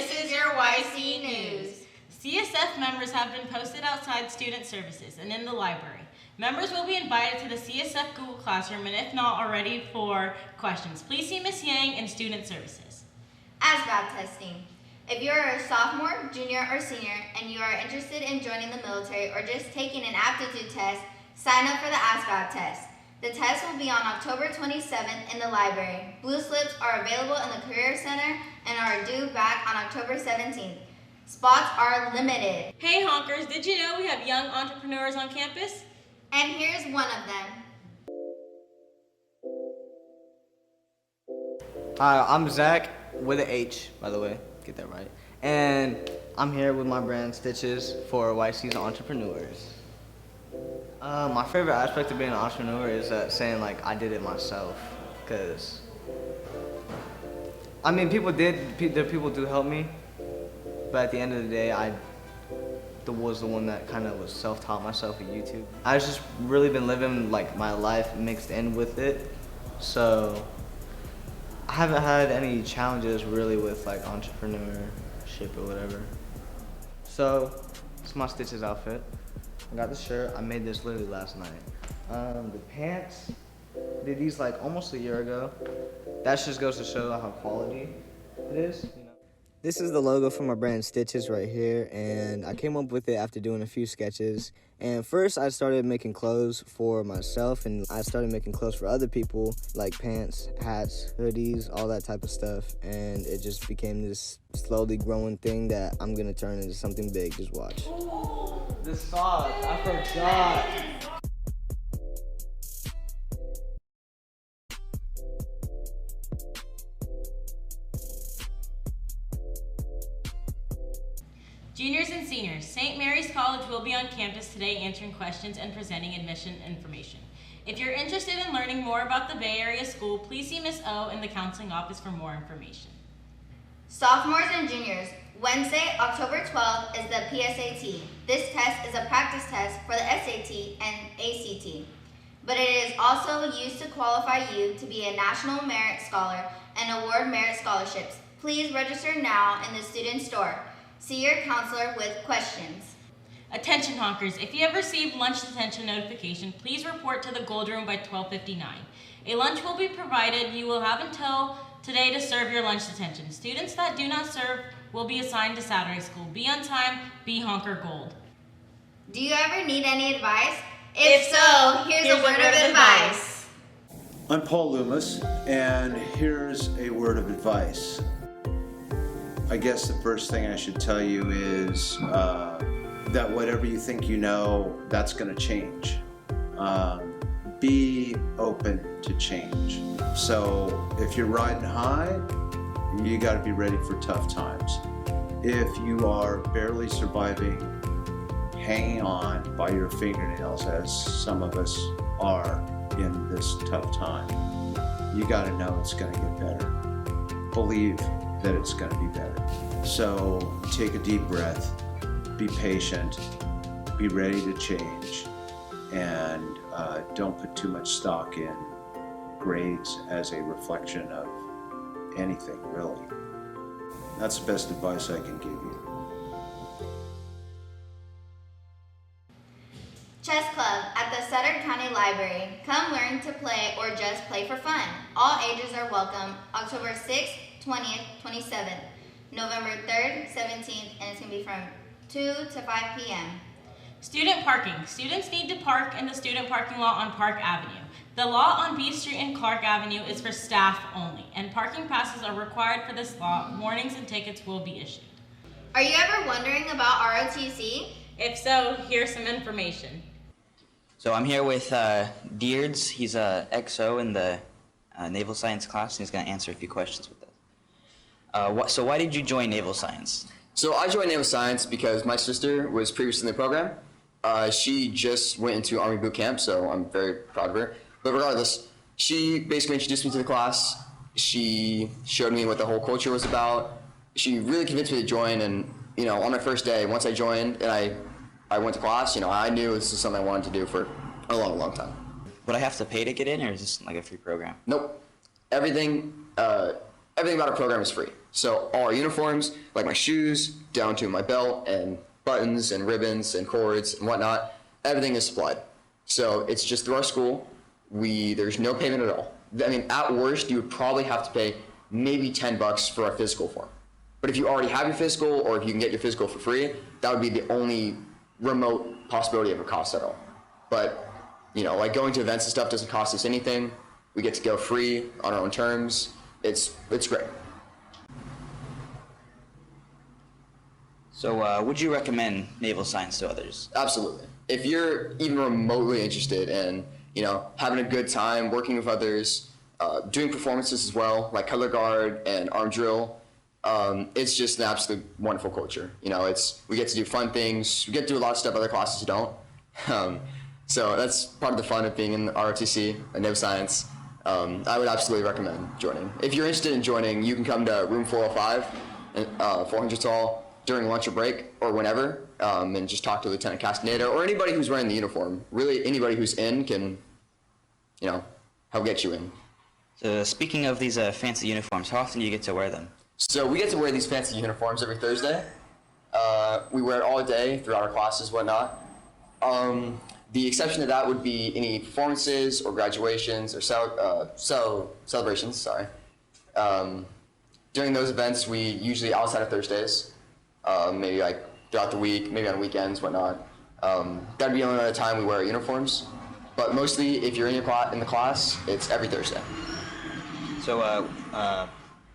this is your YC News. CSF members have been posted outside student services and in the library. Members will be invited to the CSF Google Classroom, and if not already, for questions. Please see Ms. Yang in Student Services. ASVAB testing. If you are a sophomore, junior, or senior, and you are interested in joining the military or just taking an aptitude test, sign up for the ASVAB test. The test will be on October 27th in the library. Blue slips are available in the Career Center and are due back on October 17th. Spots are limited. Hey honkers, did you know we have young entrepreneurs on campus? And here's one of them. Hi, I'm Zach with an H, by the way, get that right. And I'm here with my brand Stitches for YC's Entrepreneurs. My favorite aspect of being an entrepreneur is saying like I did it myself, because I mean people do help me, but at the end of the day I was the one that kind of was self-taught myself with YouTube. I've just really been living like my life mixed in with it, so I haven't had any challenges really with like entrepreneurship or whatever. So it's my Stitches outfit. I got the shirt. I made this literally last night. The pants, did these like almost a year ago. That just goes to show how quality it is. You know? This is the logo for my brand Stitches right here, and I came up with it after doing a few sketches. And first I started making clothes for myself, and I started making clothes for other people, like pants, hats, hoodies, all that type of stuff. And it just became this slowly growing thing that I'm gonna turn into something big. Just watch. The sauce, I forgot. Juniors and seniors, St. Mary's College will be on campus today answering questions and presenting admission information. If you're interested in learning more about the Bay Area School, please see Ms. O in the counseling office for more information. Sophomores and juniors, Wednesday, October 12th is the PSAT. This test is a practice test for the SAT and ACT, but it is also used to qualify you to be a National Merit Scholar and award merit scholarships. Please register now in the student store. See your counselor with questions. Attention honkers, if you have received lunch detention notification, please report to the Gold Room by 12:59. A lunch will be provided. You will have until today to serve your lunch detention. Students that do not serve will be assigned to Saturday school. Be on time, be honker gold. Do you ever need any advice? If so, here's a word of advice. I'm Paul Loomis, and here's a word of advice. I guess the first thing I should tell you is that whatever you think you know, that's going to change. Be open to change. So if you're riding high, you got to be ready for tough times. If you are barely surviving, hanging on by your fingernails, as some of us are in this tough time, you got to know it's going to get better. Believe that it's going to be better. So take a deep breath, be patient, be ready to change, and don't put too much stock in grades as a reflection of anything, really. That's the best advice I can give you. Chess Club at the Sutter County Library. Come learn to play or just play for fun. All ages are welcome. October 6th, 20th, 27th, November 3rd, 17th, and it's going to be from 2 to 5 p.m. Student parking. Students need to park in the student parking lot on Park Avenue. The lot on B Street and Clark Avenue is for staff only, and parking passes are required for this lot. Warnings and tickets will be issued. Are you ever wondering about ROTC? If so, here's some information. So I'm here with Deards. He's a XO in the Naval Science class, and he's going to answer a few questions with us. So why did you join Naval Science? So I joined Naval Science because my sister was previously in the program. She just went into Army boot camp, so I'm very proud of her. But regardless, she basically introduced me to the class. She showed me what the whole culture was about. She really convinced me to join, and on my first day, once I joined and I went to class, I knew this is something I wanted to do for a long, long time. Would I have to pay to get in, or is this like a free program? Nope. Everything everything about our program is free. So all our uniforms, like my shoes, down to my belt and buttons and ribbons and cords and whatnot, everything is supplied. So it's just through our school. There's no payment at all. I mean, at worst, you would probably have to pay maybe $10 for a physical form. But if you already have your physical, or if you can get your physical for free, that would be the only remote possibility of a cost at all. But, you know, like going to events and stuff doesn't cost us anything. We get to go free on our own terms. It's great. So would you recommend Naval Science to others? Absolutely. If you're even remotely interested in, you know, having a good time, working with others, doing performances as well, like color guard and arm drill, it's just an absolute wonderful culture. You know, we get to do fun things. We get to do a lot of stuff other classes don't. So that's part of the fun of being in ROTC and Naval Science. I would absolutely recommend joining. If you're interested in joining, you can come to room 405, 400 tall, during lunch or break or whenever, and just talk to Lieutenant Castaneda or anybody who's wearing the uniform. Really, anybody who's in can, you know, help get you in. So speaking of these fancy uniforms, how often do you get to wear them? So we get to wear these fancy uniforms every Thursday. We wear it all day throughout our classes, whatnot. The exception to that would be any performances or graduations or celebrations. Sorry. During those events, we usually outside of Thursdays, maybe like throughout the week, maybe on weekends, whatnot. That'd be the only other time we wear our uniforms. But mostly, if you're in the class, it's every Thursday. So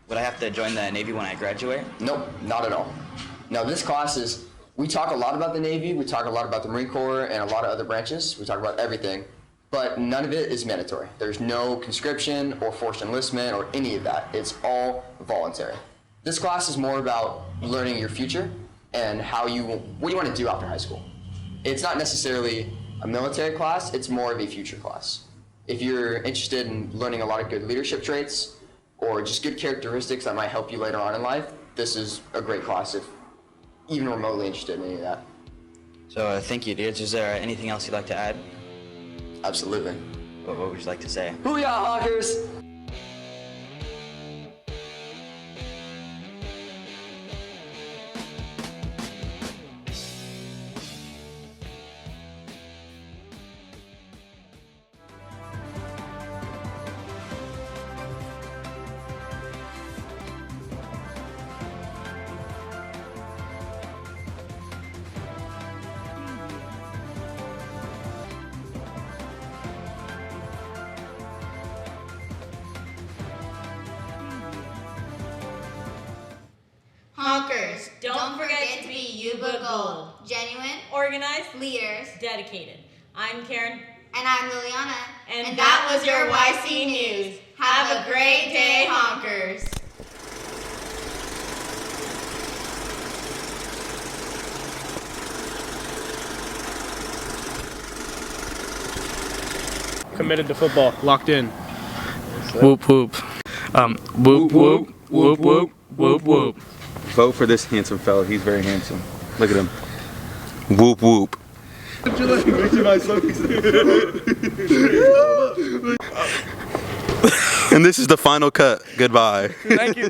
would I have to join the Navy when I graduate? Nope, not at all. No, this class we talk a lot about the Navy, we talk a lot about the Marine Corps and a lot of other branches. We talk about everything, but none of it is mandatory. There's no conscription or forced enlistment or any of that. It's all voluntary. This class is more about learning your future and what you want to do after high school. It's not necessarily a military class, it's more of a future class. If you're interested in learning a lot of good leadership traits or just good characteristics that might help you later on in life, this is a great class if even remotely interested in any of that. So thank you, dudes. Is there anything else you'd like to add? Absolutely. What would you like to say? Booyah, Hawkers! Honkers, Don't forget to be Yuba Gold. Genuine, Organized, leaders, dedicated. I'm Karen, and I'm Liliana. and that was your YC News. Have a great day, Honkers. Committed to football. Locked in. Whoop whoop. Whoop whoop whoop whoop whoop whoop. Vote for this handsome fella. He's very handsome. Look at him. Whoop whoop. And this is the final cut. Goodbye. Thank you.